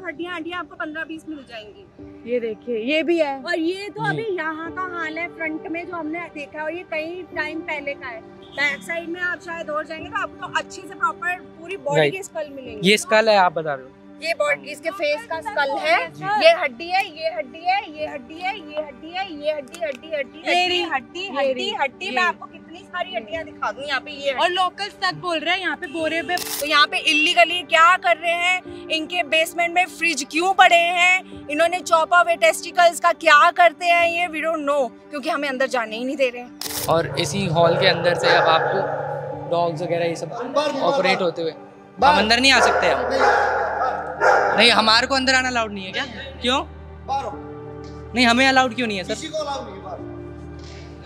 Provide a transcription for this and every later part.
हड्डियां आपको 15-20 मिल जाएंगी। ये देखिए, ये भी है। और ये तो अभी यहाँ का हाल है, फ्रंट में जो हमने देखा, और ये कई टाइम पहले का है। बैक साइड में आप शायद और जाएंगे तो आपको अच्छे से प्रॉपर पूरी बॉडी के स्कल मिलेंगे। ये स्कल है, आप बता रहे हो? ये बॉडी, इसके फेस का स्कल है, ये हड्डी है, ये हड्डी है, ये हड्डी है, ये हड्डी है, ये हड्डी हड्डी हड्डी हड्डी हड्डी हड्डी हड्डी। मैं आपको कितनी सारी हड्डियां दिखा दूं यहाँ पे। ये और लोकल तक बोल रहे हैं यहाँ पे बोरे पे। तो यहाँ पे इलीगली क्या कर रहे हैं, इनके बेसमेंट में फ्रिज क्यों पड़े हैं, इन्होंने चॉप ऑफ टेस्टिकल्स का क्या करते हैं, ये वी डोंट नो, क्योंकि हमें अंदर जाने ही नहीं दे रहे। और इसी हॉल के अंदर से अब आपको डॉग्स वगैरह ये सब ऑपरेट होते हुए, हम अंदर नहीं आ सकते हम? नहीं, हमारे को अंदर आना अलाउड नहीं है क्या? क्यों नहीं, हमें अलाउड क्यों नहीं है सर?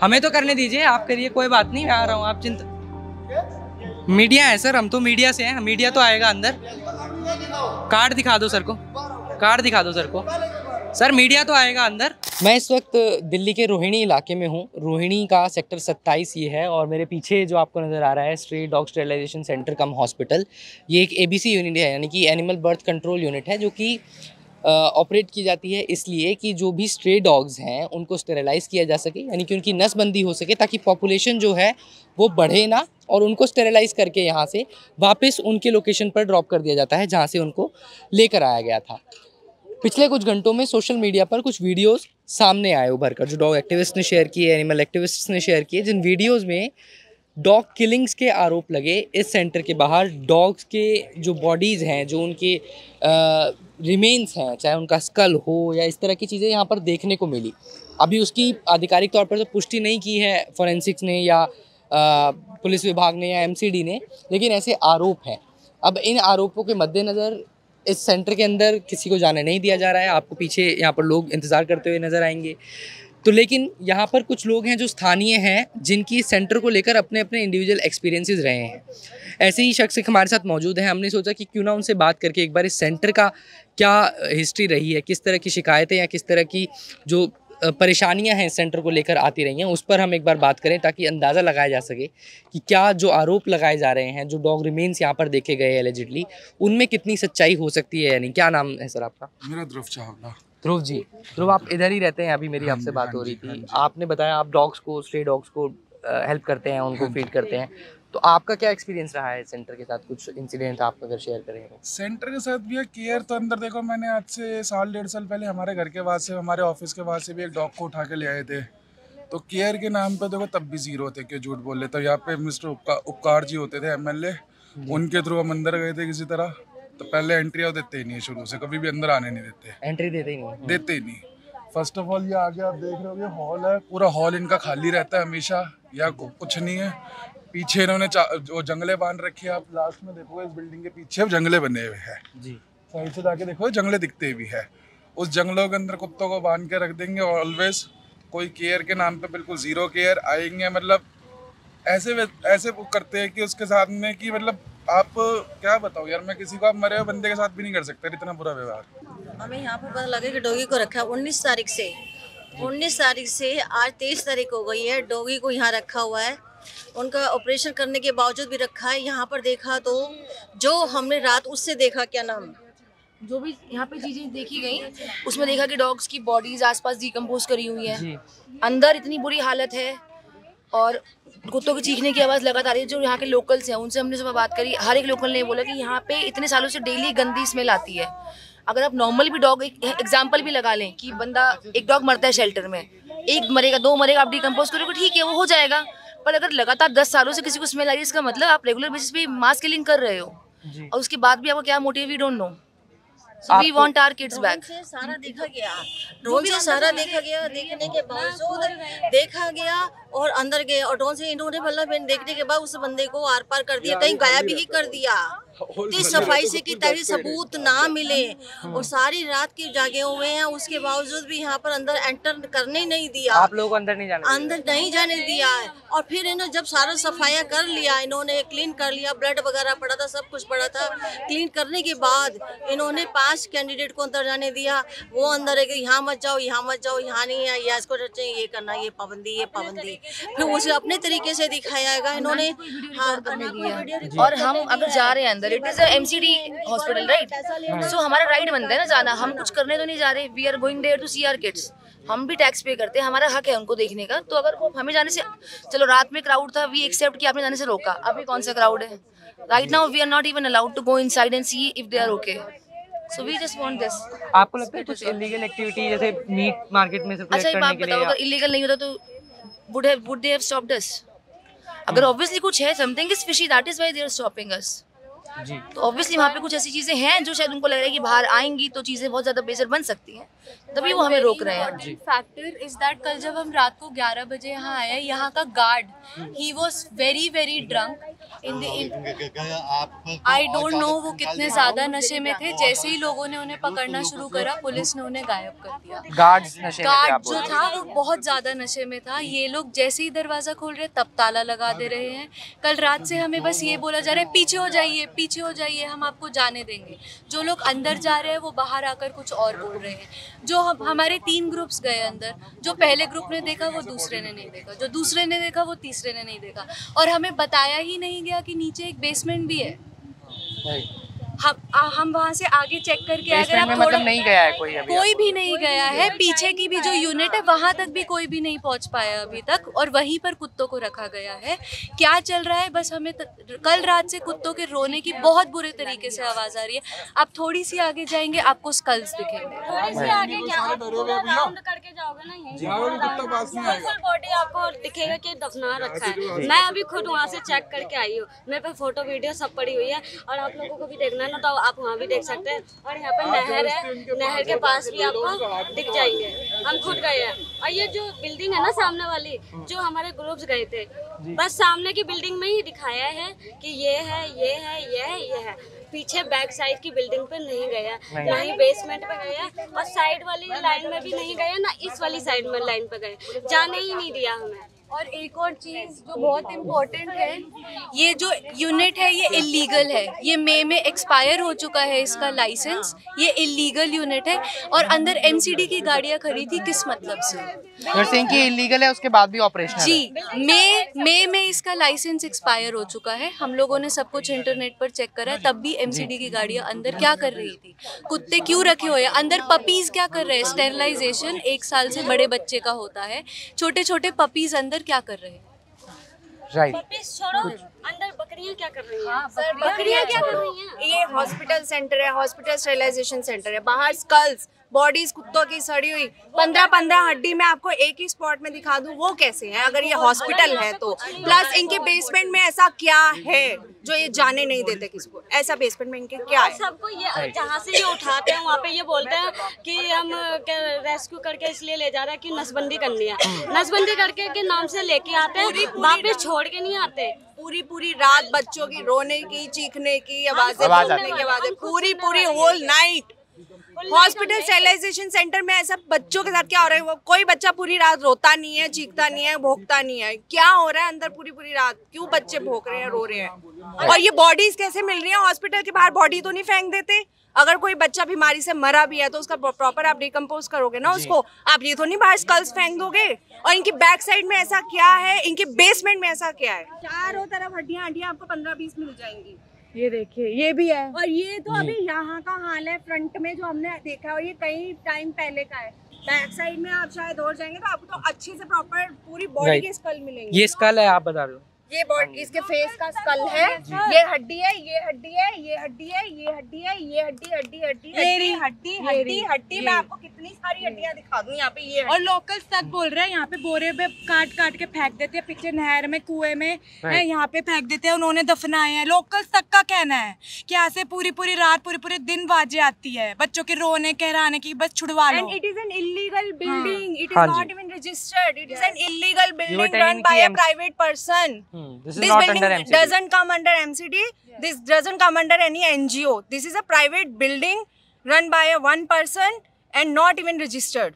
हमें तो करने दीजिए, आप करिए, कोई बात नहीं, मैं आ रहा हूँ, आप चिंता। मीडिया है सर, हम तो मीडिया से हैं, मीडिया तो आएगा अंदर। कार्ड दिखा दो सर को, कार्ड दिखा दो सर को। सर मीडिया तो आएगा अंदर। मैं इस वक्त दिल्ली के रोहिणी इलाके में हूँ। रोहिणी का सेक्टर 27 ये है, और मेरे पीछे जो आपको नज़र आ रहा है स्ट्रे डॉग स्टेरिलाइजेशन सेंटर कम हॉस्पिटल, ये एक एबीसी यूनिट है, यानी कि एनिमल बर्थ कंट्रोल यूनिट है, जो कि ऑपरेट की जाती है इसलिए कि जो भी स्ट्रे डॉग्स हैं उनको स्टेरिलाइज़ किया जा सके, यानी कि उनकी नसबंदी हो सके, ताकि पॉपुलेशन जो है वो बढ़े ना, और उनको स्टेरिलाइज़ करके यहाँ से वापस उनके लोकेशन पर ड्रॉप कर दिया जाता है जहाँ से उनको लेकर आया गया था। पिछले कुछ घंटों में सोशल मीडिया पर कुछ वीडियोस सामने आए उभर कर, जो डॉग एक्टिविस्ट ने शेयर किए, एनिमल एक्टिविस्ट्स ने शेयर किए, जिन वीडियोस में डॉग किलिंग्स के आरोप लगे इस सेंटर के बाहर। डॉग्स के जो बॉडीज़ हैं, जो उनके रिमेन्स हैं, चाहे उनका स्कल हो या इस तरह की चीज़ें यहाँ पर देखने को मिली। अभी उसकी आधिकारिक तौर पर तो पुष्टि नहीं की है फॉरेंसिक्स ने या पुलिस विभाग ने या एमसीडी ने, लेकिन ऐसे आरोप हैं। अब इन आरोपों के मद्देनज़र इस सेंटर के अंदर किसी को जाने नहीं दिया जा रहा है। आपको पीछे यहाँ पर लोग इंतज़ार करते हुए नज़र आएंगे। तो लेकिन यहाँ पर कुछ लोग हैं जो स्थानीय हैं, जिनकी इस सेंटर को लेकर अपने अपने इंडिविजुअल एक्सपीरियंसेस रहे हैं। ऐसे ही शख्स हमारे साथ मौजूद हैं। हमने सोचा कि क्यों ना उनसे बात करके एक बार इस सेंटर का क्या हिस्ट्री रही है, किस तरह की शिकायतें या किस तरह की जो परेशानियां हैं इस सेंटर को लेकर आती रही हैं, उस पर हम एक बार बात करें, ताकि अंदाज़ा लगाया जा सके कि क्या जो आरोप लगाए जा रहे हैं, जो डॉग रिमेन्स यहाँ पर देखे गए एलिजिडली, उनमें कितनी सच्चाई हो सकती है। यानी क्या नाम है सर आपका? मेरा ध्रुव चावला। ध्रुव जी, ध्रुव आप इधर ही रहते हैं? अभी मेरी आपसे बात हो रही थी, आपने बताया आप डॉग्स को, स्ट्रे डॉग्स को हेल्प करते हैं, उनको फीड करते हैं, तो आपका क्या एक्सपीरियंस रहा है सेंटर के साथ? कुछ इंसिडेंट आप अगर शेयर करें। सेंटर के साथ भी केयर तो अंदर देखो, मैंने आज से साल 1.5 साल पहले हमारे घर के बाद से, हमारे ऑफिस के बाद से भी एक डॉग को उठा के ले आए थे। तो केयर के नाम पे देखो तब भी जीरो थे, क्यों झूठ बोल लेते। यहाँ पे मिस्टर उपकार जी होते थे एमएलए, उनके थ्रू हम अंदर गए थे किसी तरह। तो पहले एंट्री वो देते ही नहीं है, शुरू से कभी भी अंदर आने नहीं देते। एंट्री देते ही नहीं? देते ही नहीं। फर्स्ट ऑफ ऑल ये आगे आप देख रहे हो, ये हॉल है, पूरा हॉल इनका खाली रहता है हमेशा, या कुछ नहीं है। पीछे इन्होंने जो जंगले बांध रखे हैं, आप लास्ट में देखोगे इस बिल्डिंग के पीछे जंगले बने हुए हैं जी। साइड से जाके देखो जंगले दिखते भी है। उस जंगलों के अंदर कुत्तों को बांध के रख देंगे, और ऑलवेज कोई केयर के नाम पे बिल्कुल जीरो केयर आएंगे। मतलब ऐसे वो करते हैं कि उसके साथ में कि मतलब आप क्या बताओ यार, मैं किसी को आप मरे हुए बंदे के साथ भी नहीं कर सकते, इतना बुरा व्यवहार। हमें यहाँ पर पता लगे कि डॉगी को रखा 19 तारीख से आज 23 तारीख हो गई है। डॉगी को यहाँ रखा हुआ है, उनका ऑपरेशन करने के बावजूद भी रखा है। यहाँ पर देखा तो जो हमने रात उससे देखा, क्या नाम, जो भी यहाँ पे चीजें देखी गई उसमें देखा कि डॉग्स की बॉडीज आसपास डिकम्पोज करी हुई है, अंदर इतनी बुरी हालत है, और कुत्तों की चीखने की आवाज़ लगातार है। जो यहाँ के लोकल्स हैं उनसे हमने सुबह बात करी, हर एक लोकल ने बोला कि यहाँ पे इतने सालों से डेली गंदी स्मेल आती है। अगर आप नॉर्मल भी डॉग, एक एग्जाम्पल भी लगा लें कि बंदा, एक डॉग मरता है शेल्टर में, एक मरेगा, 2 मरेगा, आप डिकम्पोज करोगे, ठीक है वो हो जाएगा। पर अगर लगातार 10 सालों से किसी को स्मेल आ रही है, इसका मतलब आप रेगुलर बेसिस पे मास किलिंग कर रहे हो, और उसके बाद भी आपका क्या motive, we don't know. So we want our kids back. सारा देखा गया, ड्रोन से सारा देखा गया, देखने के बावजूद देखा गया और अंदर गए, और ड्रोन से इन्होंने मतलब देखने के बाद उस बंदे को आर पार कर दिया, कहीं गायब ही कर दिया। इतनी सफाई से कि ताकि सबूत ना मिले, और सारी रात की जागे हुए हैं, उसके बावजूद भी यहाँ पर अंदर एंटर करने नहीं दिया। आप लोगों को अंदर नहीं जाने दिया है। और फिर इन्होंने जब सारा सफाया कर लिया, इन्होंने क्लीन कर लिया, ब्लड वगैरह पड़ा था, सब कुछ पड़ा था, क्लीन करने के बाद इन्होंने 5 कैंडिडेट को अंदर जाने दिया। वो अंदर है कि यहाँ मत जाओ, यहाँ मत जाओ, यहाँ नहीं है, या इसको ये करना, ये पाबंदी, ये पाबंदी। फिर उसे अपने तरीके से दिखाया गया इन्होंने। और हम अगर जा रहे हैं अंदर, hospital, it is a MCD hospital, right? So हमारा राइट बनता है ना जाना, हम कुछ करने तो नहीं जा रहे, we are going there to see our kids, हम भी टैक्स पे करते हैं, हमारा हक है उनको देखने का। तो अगर वो हमें जाने से, चलो रात में क्राउड था, वी एक्सेप्ट कि आपने जाने से रोका, अभी कौन सा क्राउड है? Right now we are not even allowed to go inside and see if they are okay, so we just want this. आपको लगता है कुछ इलीगल एक्टिविटी जैसे मीट मार्केट में अच्छा एक बात बताओ, अगर इलीगल नहीं होता तो would they have stopped us? अगर ऑब्वियसली कुछ है, something is fishy, that is why they are stopping us. जी, तो ऑब्वियसली वहाँ पे कुछ ऐसी चीजें हैं जो शायद उनको लग रहा है कि बाहर आएंगी तो चीजें बहुत ज्यादा बेहतर बन सकती हैं, तभी वो हमें रोक रहे हैं। फैक्टर इज दैट कल जब हम रात को 11 बजे यहाँ आए, यहाँ का guard he was very very drunk in the, I don't know वो कितने ज्यादा नशे में थे। जैसे ही लोगों ने उन्हें पकड़ना शुरू करा, पुलिस ने उन्हें गायब कर दिया। गार्ड्स नशे में थे, गार्ड आप जो था वो बहुत ज्यादा नशे में था। ये लोग जैसे ही दरवाजा खोल रहे तब ताला लगा दे रहे हैं। कल रात से हमें बस ये बोला जा रहा है पीछे हो जाइए, पीछे हो जाइए, हम आपको जाने देंगे। जो लोग अंदर जा रहे हैं वो बाहर आकर कुछ और बोल रहे हैं। जो हमारे 3 ग्रुप्स गए अंदर, जो पहले ग्रुप ने देखा वो दूसरे ने नहीं देखा, जो दूसरे ने देखा वो तीसरे ने नहीं देखा, और हमें बताया ही नहीं गया कि नीचे एक बेसमेंट भी है। हम वहाँ से आगे चेक करके अगर आप थोड़ा, मतलब नहीं गया है कोई अभी? कोई भी नहीं गया है। पीछे की भी जो यूनिट है वहाँ तक भी कोई भी नहीं पहुँच पाया अभी तक, और वहीं पर कुत्तों को रखा गया है। क्या चल रहा है बस हमें कल रात से कुत्तों के रोने की बहुत बुरे तरीके से आवाज़ आ रही है। आप थोड़ी सी आगे जाएंगे आपको स्कल्स दिखेंगे। थोड़ी सी आगे क्या आप पूरा राउंड करके जाओगे ना, यहीं फुल बॉडी आपको दिखेगा कि दफना रखा है। मैं अभी खुद वहाँ से चेक करके आई हूँ, मेरे पे फोटो वीडियो सब पड़ी हुई है, और आप लोगों को भी देखना ना तो आप वहाँ भी देख सकते हैं। और यहाँ पे नहर है, नहर के पास भी आपको दिख जाएंगे, हम खुद गए हैं। और ये जो बिल्डिंग है ना सामने वाली, जो हमारे ग्रुप्स गए थे, बस सामने की बिल्डिंग में ही दिखाया है कि ये है, ये है, ये है, ये है। पीछे बैक साइड की बिल्डिंग पे नहीं गया, ना ही बेसमेंट पे गया, और साइड वाली लाइन में भी नहीं गया, ना इस वाली साइड में लाइन पे गए, जाने ही नहीं दिया हमें। और एक और चीज़ जो बहुत इम्पोर्टेंट है, ये जो यूनिट है ये इलीगल है। ये मई में एक्सपायर हो चुका है इसका लाइसेंस, ये इलीगल यूनिट है। और अंदर एमसीडी की गाड़ियाँ खड़ी थी, किस मतलब से? कि इलीगल है, उसके बाद भी ऑपरेशन जी, मई में इसका लाइसेंस एक्सपायर हो चुका है। हम लोगों ने सब कुछ इंटरनेट पर चेक करा है, तब भी एमसीडी की गाड़ियाँ अंदर क्या कर रही थी? कुत्ते क्यों रखे हुए हैं अंदर? पपीज क्या कर रहे हैं? स्टेरिलाइजेशन 1 साल से बड़े बच्चे का होता है, छोटे छोटे पपीज अंदर क्या कर रहे हैं? राइट। पपीज छोड़ो, अंदर बकरियां क्या कर रही हैं? बकरियां क्या कर रही हैं? ये हॉस्पिटल सेंटर है, हॉस्पिटल स्टेरिलाइजेशन सेंटर है। बाहर स्कल्स, बॉडीज कुत्तों की सड़ी हुई 15-15 हड्डी मैं आपको एक ही स्पॉट में दिखा दूं, वो कैसे है अगर ये हॉस्पिटल है तो? प्लस इनके बेसमेंट में ऐसा क्या है जो ये जाने नहीं देते किसको? ऐसा बेसमेंट में इनके क्या है? सबको ये जहाँ से ये उठाते हैं वहाँ पे ये बोलते हैं कि हम रेस्क्यू करके इसलिए ले जा रहे हैं कि नसबंदी करनी है। नसबंदी करके के नाम से लेके आते हैं, वापस छोड़ के नहीं आते। पूरी रात बच्चों की रोने की, चीखने की आवाजें, बोलने की आवाजें, पूरी whole night. Hospital sterilization centre में ऐसा बच्चों के साथ क्या हो रहा है? वो कोई बच्चा पूरी रात रोता नहीं है, चीखता नहीं है, भौंकता नहीं है। क्या हो रहा है अंदर पूरी रात? क्यों बच्चे भौंक रहे हैं, रो रहे हैं? और ये बॉडीज कैसे मिल रही हैं? हॉस्पिटल के बाहर बॉडी तो नहीं फेंक देते? अगर कोई बच्चा बीमारी से मरा भी है तो उसका प्रॉपर आप डिकम्पोज करोगे ना उसको, आप ये तो नहीं बाहर स्कल्स फेंक दोगे। और इनकी बैक साइड में ऐसा क्या है, इनके बेसमेंट में ऐसा क्या है? चारों तरफ हड्डियां आपको 15-20 मिल जाएंगी। ये देखिए, ये भी है। और ये तो अभी यहाँ का हाल है फ्रंट में जो हमने देखा है, और ये कई टाइम पहले का है। बैक साइड में आप शायद और जाएंगे तो आपको तो अच्छे से प्रॉपर पूरी बॉडी के स्कल मिलेंगे। ये स्कल है, आप बता रहे हो? ये बॉडी, इसके फेस का स्कल है, ये हड्डी है, ये हड्डी है, ये हड्डी है, ये हड्डी है, ये हड्डी मैं आपको कितनी सारी हड्डियां दिखा दूं यहाँ पे। ये और लोकल्स तक बोल रहे हैं यहाँ पे बोरे पे काट के फेंक देते हैं, पीछे नहर में, कुएं में है, यहाँ पे फेंक देते हैं, उन्होंने दफनाए हैं। लोकल्स तक का कहना है कि यहाँ से पूरी रात पूरे दिन बाजे आती है, बच्चों के रोने कहराने की, बस छुड़वा लो। And it is an illegal building. It is not even registered. It is an illegal building run by a private person. This This building doesn't come under MCD. This doesn't come under any NGO. This is a private building run by a one person and not even registered.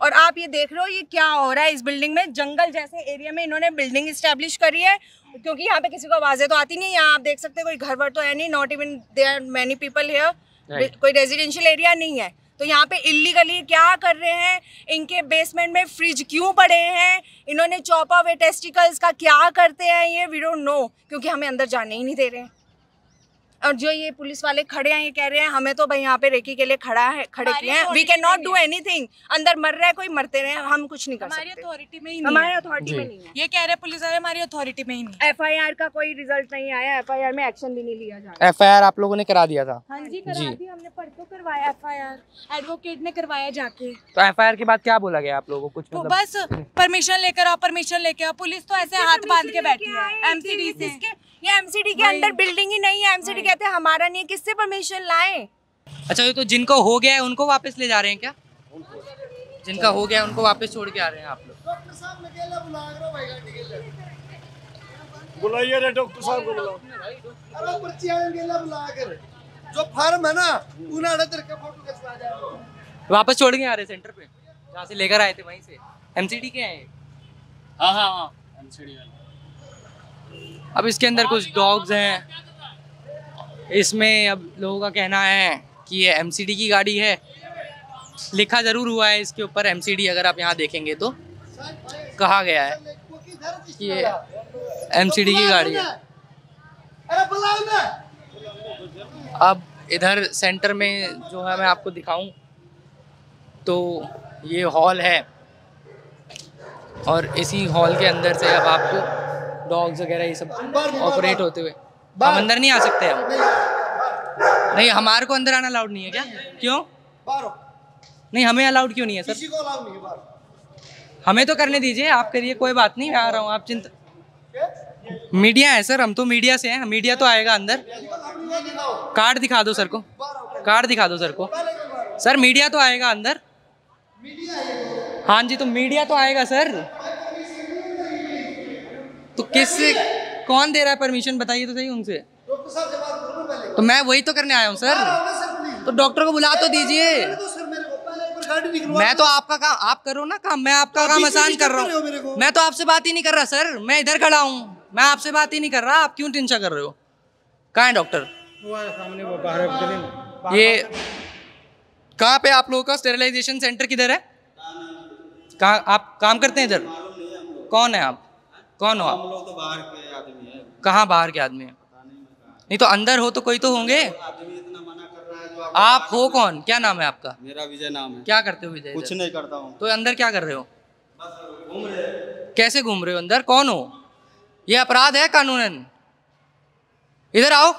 और आप ये देख रहे हो ये क्या हो रहा है इस बिल्डिंग में? जंगल जैसे एरिया में इन्होंने बिल्डिंग इस्टेब्लिश करी है, क्योंकि यहाँ पे किसी को आवाजें तो आती नहीं। यहाँ आप देख सकते हैं कोई घर वर तो है नहीं, not even there are many people here, कोई रेजिडेंशियल एरिया नहीं है। तो यहाँ पे इलीगली क्या कर रहे हैं? इनके बेसमेंट में फ्रिज क्यों पड़े हैं? इन्होंने चॉप ऑफ टेस्टिकल्स का क्या करते हैं ये? वी डोंट नो, क्योंकि हमें अंदर जाने ही नहीं दे रहे हैं। और जो ये पुलिस वाले खड़े हैं ये कह रहे हैं हमें तो भाई यहाँ पे रेकी के लिए खड़े किए हैं, we can not do anything. अंदर मर रहा है कोई, मरते रहे, हम कुछ नहीं कर सकते, हमारी अथॉरिटी में ही नहीं हमारे है। अथॉरिटी में नहीं है। ये कह रहे पुलिस वाले हमारी अथॉरिटी में ही नहीं है। FIR का कोई रिजल्ट नहीं आया, FIR में एक्शन भी नहीं लिया जा रहा। FIR आप लोगों ने करा दिया था? हाँ जी करा दी हमने, परसों करवाया FIR, एडवोकेट ने करवाया जाके। तो FIR के बाद क्या बोला गया आप लोगों को? कुछ तो मतलब बस परमिशन लेकर आओ, परमिशन लेके आओ। पुलिस तो ऐसे हाथ बांध के बैठी है MCD से। ये MCD के अंडर बिल्डिंग ही नहीं है, MCD कहते हैं हमारा नहीं है, किससे परमिशन लाएं? अच्छा, ये तो जिनको हो गया है उनको वापस ले जा रहे हैं क्या? जिनका हो गया है उनको वापस छोड़ के आ रहे हैं आप लोग? बुलाइए डॉक्टर साहब को, बुलाओ। अरे पर्ची आएंगे बुला कर, जो फार्म है ना उन्हें तेरे फोटो खिंचवा जाए। वापस छोड़ के आ रहे सेंटर पे जहाँ से लेकर आए थे, वहीं से। MCD के हैं? हाँ MCD वाले। अब इसके अंदर कुछ डॉग्स हैं। इसमें अब लोगों का कहना है कि ये MCD की गाड़ी है। लिखा ज़रूर हुआ है इसके ऊपर MCD, अगर आप यहाँ देखेंगे तो कहा गया है कि ये MCD की गाड़ी है। अब इधर सेंटर में जो है मैं आपको दिखाऊं तो ये हॉल है, और इसी हॉल के अंदर से अब आपको डॉग्स वगैरह ये सब ऑपरेट होते हुए, हम अंदर नहीं आ सकते हम। नहीं, हमारे को अंदर आना अलाउड नहीं है क्या? क्यों नहीं, हमें अलाउड क्यों नहीं है सर? हमें तो करने दीजिए, आप करिए, कोई बात नहीं, मैं आ रहा हूँ, आप चिंता। मीडिया है सर, हम तो मीडिया से हैं, मीडिया तो आएगा अंदर। कार्ड दिखा दो सर को, कार्ड दिखा दो सर को। सर मीडिया तो आएगा अंदर। हाँ जी, तो मीडिया तो आएगा सर। तो किससे, कौन दे रहा है परमिशन, बताइए तो सही उनसे। तो मैं वही तो करने आया हूँ सर, तो डॉक्टर को बुला तो दीजिए। मैं तो आपका काम, आप करो ना काम, मैं आपका काम आसान कर रहा हूँ। मैं तो आपसे बात ही नहीं कर रहा सर, मैं इधर खड़ा हूँ, मैं आपसे बात ही नहीं कर रहा, आप क्यों टेंशन कर रहे हो? कहाँ है डॉक्टर? ये कहाँ पे आप लोगों का स्टेरिलाइजेशन सेंटर किधर है? कहाँ आप काम करते हैं इधर? कौन है आप? कौन हो आप? हम लोग तो बाहर के आदमी है। कहाँ बाहर के आदमी हैं? नहीं तो अंदर हो तो कोई तो होंगे। आदमी इतना मना कर रहा है जो आप हो कौन? क्या नाम है आपका? मेरा विजय नाम है। क्या करते हो विजय? कुछ नहीं करता हूँ। तो अंदर क्या कर रहे हो? घूम रहे हैं। कैसे घूम रहे हो अंदर? कौन हो? ये अपराध है कानूनन। इधर आओ।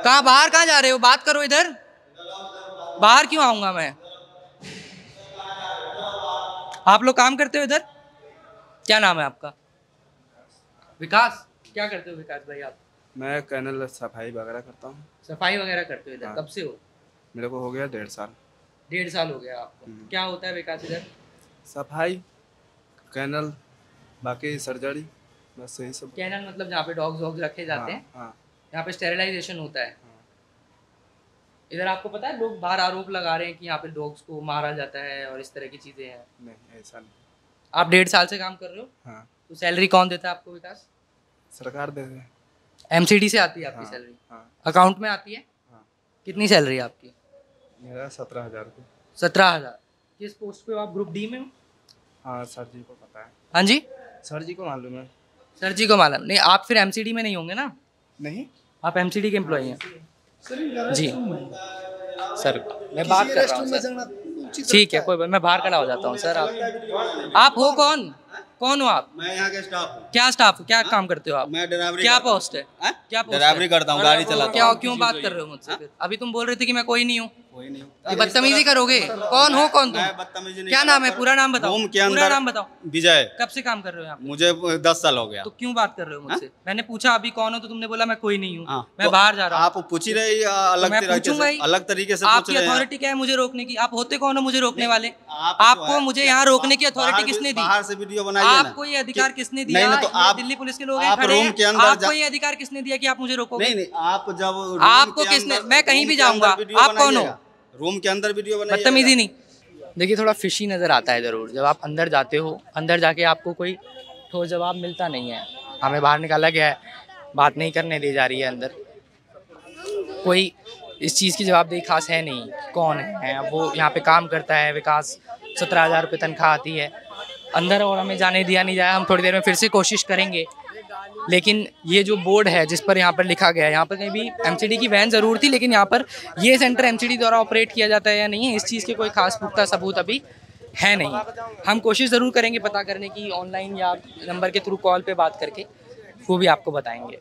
कहाँ बाहर कहाँ जा रहे हो? बात करो इधर। बाहर क्यों आऊंगा मैं? आप लोग काम करते हो इधर? क्या नाम है आपका? विकास। क्या करते हो विकास भाई आप? मैं कैनल सफाई वगैरह करता हूँ। सफाई वगैरह करते हो इधर? हाँ। कब से हो? मेरे को हो गया 1.5 साल। 1.5 साल हो गया आपको? क्या होता है विकास इधर? सफाई, कैनल, बाकी सर्जरी, बस यही सब। कैनल मतलब जहाँ पे डॉग्स रखे जाते हैं? हाँ। यहाँ पे स्टेरिलाइजेशन होता है। इधर आपको पता है लोग बाहर आरोप लगा रहे हैं कि यहाँ पे डॉग्स को मारा जाता है और इस तरह की चीजें हैं। नहीं, ऐसा नहीं। आप 1.5 साल से काम कर रहे हो? हाँ। तो सैलरी कौन देता है आपको विकास? सरकार दे दे। MCD से आती है आपकी सैलरी? हाँ। अकाउंट में आती है? हाँ। कितनी सैलरी है आपकी? मेरा 17,000 रुपये। 17,000। किस पोस्ट पे हो आप? ग्रुप D में हो? हाँ, सर जी को पता है। हाँ जी, सर जी को मालूम है। सर जी को मालूम नहीं? आप फिर MCD में नहीं होंगे ना? नहीं, आप MCD के एम्प्लॉई हैं जी? सर मैं बात कर रहा हूँ सर। ठीक है, कोई बात, मैं बाहर खड़ा हो जाता हूँ सर। आप हो कौन? कौन हो आप? मैं यहाँ के स्टाफ हूँ। क्या स्टाफ? क्या काम करते हो आप? मैं ड्राइवरी। क्या पोस्ट है? क्या पोस्ट है? ड्राइवरी करता हूँ, गाड़ी चलाता हूँ। क्या क्यों बात कर रहे हो मुझसे फिर? अभी तुम बोल रहे थे कि मैं कोई नहीं हूँ। कोई नहीं। ये बदतमीजी करोगे? कौन हो? कौन तुम? मैं बदतमीजी नहीं। क्या नाम है? पूरा नाम बताओ। रूम के पूरा अंदर नाम बताओ। विजय। कब से काम कर रहे हो यहाँ पे? मुझे 10 साल हो गया। तो क्यों बात कर रहे हो मुझसे? मैंने पूछा अभी कौन हो, तो तुमने बोला मैं कोई नहीं हूँ। मैं तो बाहर जा रहा हूँ। आप पूछ ही रहे अलग तरीके से। आपकी अथॉरिटी क्या है मुझे रोकने की? आप होते कौन हो मुझे रोकने वाले? आपको मुझे यहाँ रोकने की अथॉरिटी किसने दी? बाहर से वीडियो बनाइए। आपको ये अधिकार किसने दिया? नहीं, तो आप दिल्ली पुलिस के लोग आप खड़े रूम हैं। के अंदर आपको ये अधिकार किसने दिया कि आप मुझे रोकोगे? नहीं, आप जब आपको किसने? मैं कहीं भी जाऊंगा। आप कौन हो? रूम के अंदर वीडियो बनाइए। बदतमीजी नहीं। देखिए थोड़ा फिशी नज़र आता है ज़रूर जब आप अंदर जाते हो। अंदर जाके आपको कोई ठोस जवाब मिलता नहीं है। हमें बाहर निकाला गया है, बात नहीं करने दी जा रही है अंदर। कोई इस चीज़ की जवाबदेही खास है नहीं। कौन है वो? यहाँ पे काम करता है विकास, 17,000 रुपये तनख्वाह आती है अंदर, और हमें जाने दिया नहीं जाए। हम थोड़ी देर में फिर से कोशिश करेंगे लेकिन ये जो बोर्ड है जिस पर यहाँ पर लिखा गया है, यहाँ पर कहीं भी एमसीडी की वैन ज़रूर थी, लेकिन यहाँ पर ये सेंटर एमसीडी द्वारा ऑपरेट किया जाता है या नहीं है, इस चीज़ के कोई खास पुख्ता सबूत अभी है नहीं। हम कोशिश ज़रूर करेंगे पता करने की, ऑनलाइन या नंबर के थ्रू कॉल पे बात करके वो भी आपको बताएंगे।